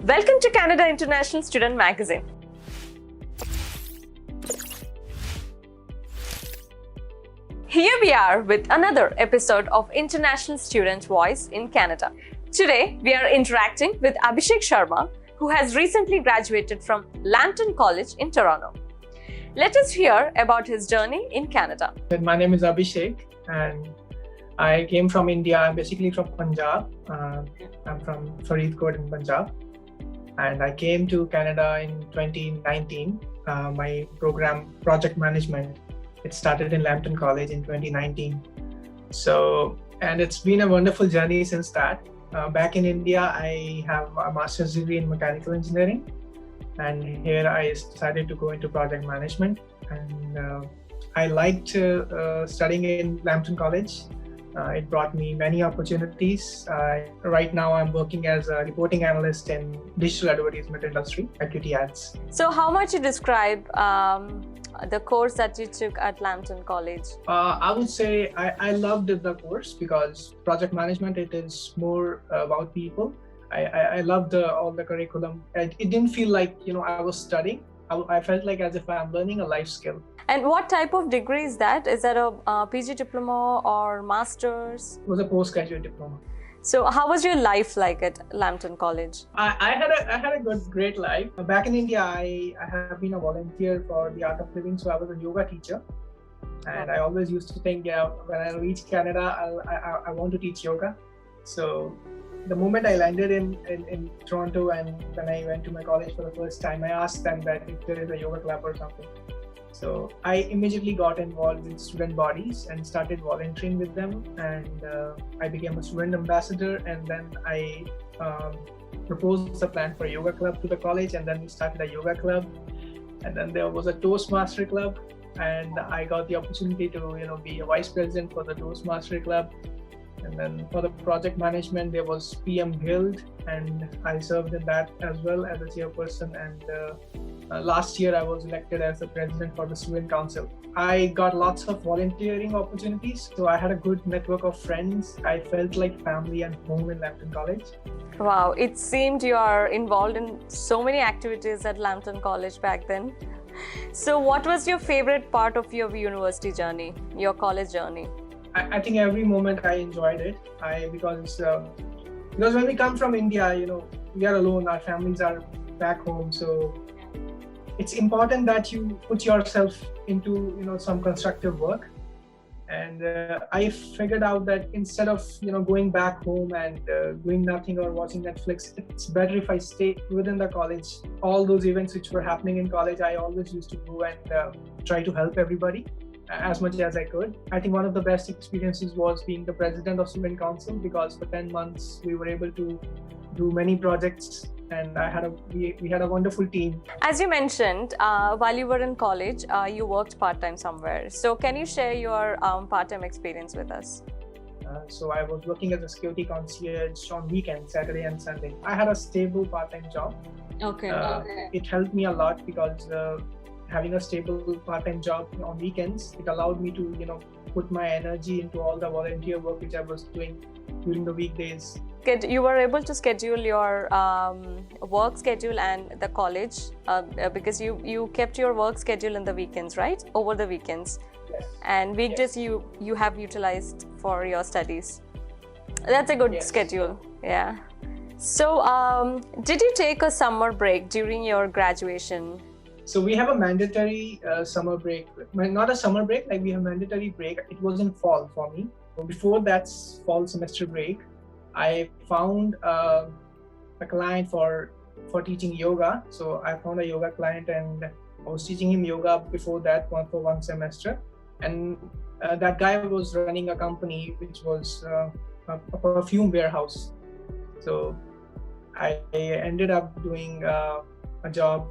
Welcome to Canada International Student Magazine. Here we are with another episode of International Student Voice in Canada. Today, we are interacting with Abhishek Sharma, who has recently graduated from Lambton College in Toronto. Let us hear about his journey in Canada. My name is Abhishek and I came from India. I'm basically from Punjab. I'm from Faridkot in Punjab. And I came to Canada in 2019. My program, Project Management, it started in Lambton College in 2019. And it's been a wonderful journey since that. Back in India, I have a master's degree in mechanical engineering. And here I decided to go into project management. And I liked studying in Lambton College. It brought me many opportunities. Right now, I'm working as a reporting analyst in digital advertisement industry, equity ads. So how much you describe the course that you took at Lambton College? I would say I loved the course because project management, it is more about people. I loved all the curriculum. It didn't feel like I was studying. I felt like as if I'm learning a life skill. And what type of degree is that? Is that a PG diploma or master's? It was a postgraduate diploma. So how was your life like at Lambton College? I had a great life. Back in India, I have been a volunteer for the Art of Living. So I was a yoga teacher. And I always used to think, when I reach Canada, I want to teach yoga. So the moment I landed in Toronto and when I went to my college for the first time, I asked them that if there is a yoga club or something. So I immediately got involved with student bodies and started volunteering with them. And I became a student ambassador. And then I proposed a plan for a yoga club to the college. And then we started a yoga club. And then there was a Toastmaster club. And I got the opportunity to be a vice president for the Toastmaster club. And then for the project management, there was PM Guild, and I served in that as well as a chairperson. And last year, I was elected as the president for the Student Council. I got lots of volunteering opportunities, so I had a good network of friends. I felt like family and home in Lambton College. Wow, it seemed you are involved in so many activities at Lambton College back then. So what was your favorite part of your university journey, your college journey? I think every moment I enjoyed it. Because when we come from India, we are alone. Our families are back home, so it's important that you put yourself into some constructive work. And I figured out that instead of going back home and doing nothing or watching Netflix, it's better if I stay within the college. All those events which were happening in college, I always used to go and try to help everybody as much as I could. I think one of the best experiences was being the president of Student Council, because for 10 months we were able to do many projects, and we had a wonderful team. As you mentioned, while you were in college, you worked part-time somewhere. So can you share your part-time experience with us? So I was working as a security concierge on weekends, Saturday and Sunday. I had a stable part-time job. Okay. It helped me a lot because having a stable part-time job on weekends, it allowed me to, put my energy into all the volunteer work which I was doing during the weekdays. You were able to schedule your work schedule and the college because you kept your work schedule in the weekends, right? Over the weekends. Yes. And weekdays you have utilized for your studies. That's a good schedule. Yeah. So did you take a summer break during your graduation? So we have a mandatory summer break. Not a summer break, like we have mandatory break. It was in fall for me. Before that fall semester break, I found a client for teaching yoga. So I found a yoga client and I was teaching him yoga before that for one semester. And that guy was running a company which was a perfume warehouse. So I ended up doing a job,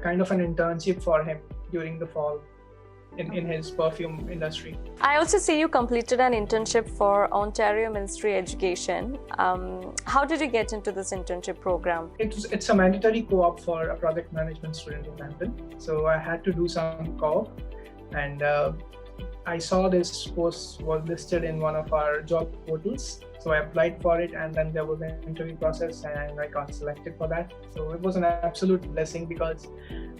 kind of an internship for him during the fall in his perfume industry. I also see you completed an internship for Ontario Ministry of Education. How did you get into this internship program? It's a mandatory co-op for a project management student in Lambton. So I had to do some co-op, and I saw this post was listed in one of our job portals. So I applied for it, and then there was an interview process, and I got selected for that. So it was an absolute blessing because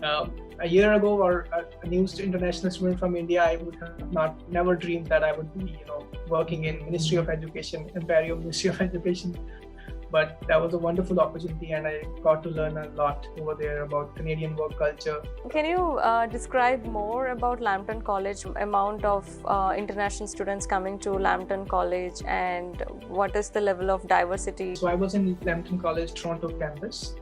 a year ago, or a new international student from India, I would have never dreamed that I would be, working in Ministry of Education, Ontario Ministry of Education. But that was a wonderful opportunity, and I got to learn a lot over there about Canadian work culture. Can you describe more about Lambton College, amount of international students coming to Lambton College, and what is the level of diversity? So I was in Lambton College, Toronto campus.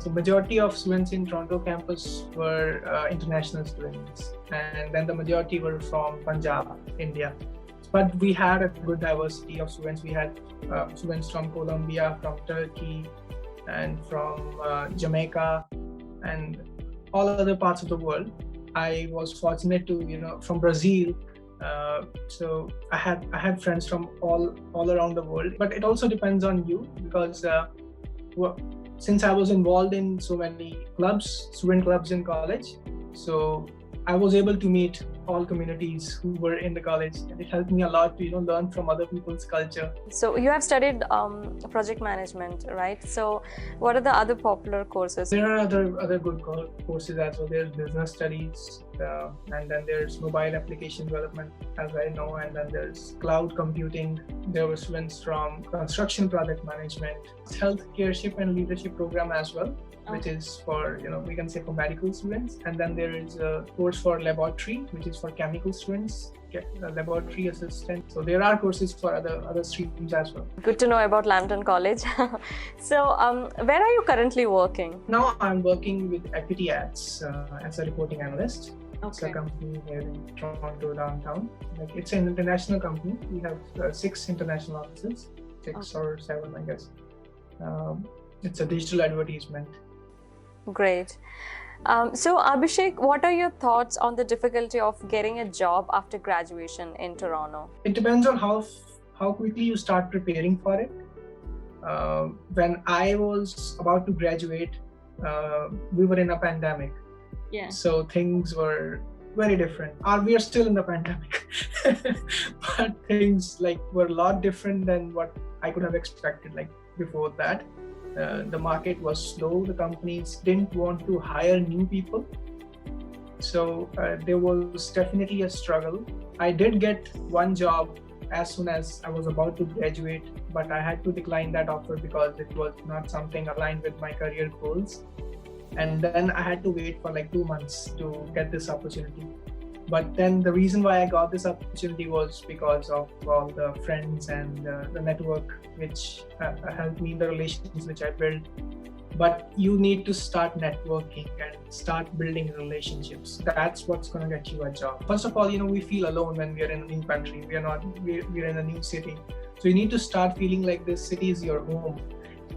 So majority of students in Toronto campus were international students, and then the majority were from Punjab, India. But we had a good diversity of students. We had students from Colombia, from Turkey, and from Jamaica, and all other parts of the world. I was fortunate to, from Brazil. So I had friends from all around the world. But it also depends on you because since I was involved in so many clubs, student clubs in college, so I was able to meet all communities who were in the college, and it helped me a lot to learn from other people's culture. So you have studied project management, right? So what are the other popular courses? There are other good courses as well. There's business studies, and then there's mobile application development, as I know, and then there's cloud computing. There were students from construction project management, healthcare and leadership program as well, which is for, we can say for medical students. And then there is a course for laboratory, which is for chemical students, laboratory assistant. So there are courses for other streams as well. Good to know about Lambton College. So where are you currently working? Now I'm working with Equity Ads as a reporting analyst. Okay. It's a company here in Toronto downtown. It's an international company. We have 6 international offices, 6 or 7, I guess. It's a digital advertisement. Great. So Abhishek, what are your thoughts on the difficulty of getting a job after graduation in Toronto? It depends on how quickly you start preparing for it. When I was about to graduate, we were in a pandemic. Yeah. So things were very different. We are still in the pandemic, but things were a lot different than what I could have expected. Before that, the market was slow. The companies didn't want to hire new people. So there was definitely a struggle. I did get one job as soon as I was about to graduate, but I had to decline that offer because it was not something aligned with my career goals. And then I had to wait for 2 months to get this opportunity. But then the reason why I got this opportunity was because of all the friends and the network which helped me, the relations which I built. But you need to start networking and start building relationships. That's what's going to get you a job. First of all, we feel alone when we are in a new country. We're in a new city. So you need to start feeling like this city is your home.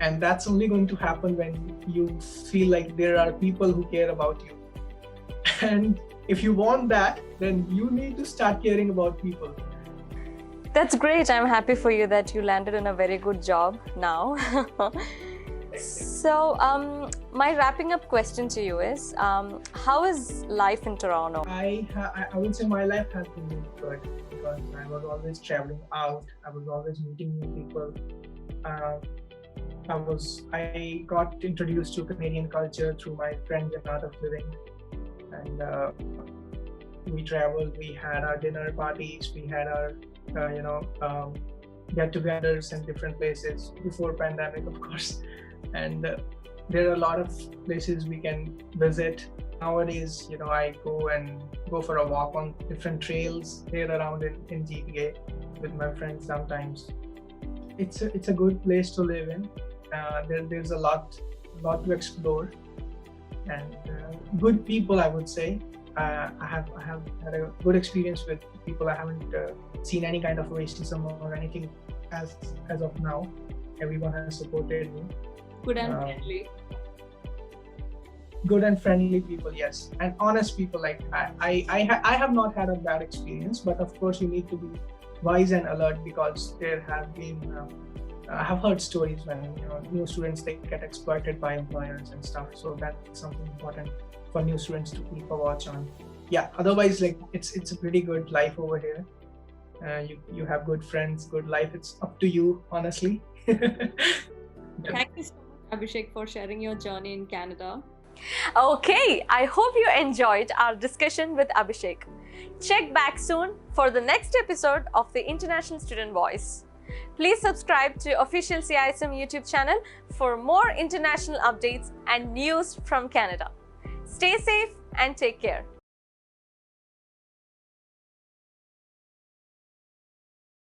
And that's only going to happen when you feel like there are people who care about you. And if you want that, then you need to start caring about people. That's great. I'm happy for you that you landed in a very good job now. So my wrapping up question to you is, how is life in Toronto? I would say my life has been really good because I was always traveling out. I was always meeting new people. I got introduced to Canadian culture through my friends in Art of Living, and we traveled. We had our dinner parties. We had our get-togethers in different places before pandemic, of course. And there are a lot of places we can visit. Nowadays, I go for a walk on different trails here around in GTA with my friends sometimes. It's a good place to live in. There's a lot to explore, and good people, I would say. I have had a good experience with people. I haven't seen any kind of racism or anything as of now. Everyone has supported me. Good and friendly. Good and friendly people, yes, and honest people. I have not had a bad experience, but of course you need to be wise and alert because there have been. I have heard stories when new students they get exploited by employers and stuff. So that's something important for new students to keep a watch on. yeah, otherwise, like it's a pretty good life over here. You have good friends, good life. It's up to you, honestly. Thank you so much, Abhishek, for sharing your journey in Canada. Okay, I hope you enjoyed our discussion with Abhishek. Check back soon for the next episode of the International Student Voice. Please subscribe to official CISM YouTube channel for more international updates and news from Canada. Stay safe and take care.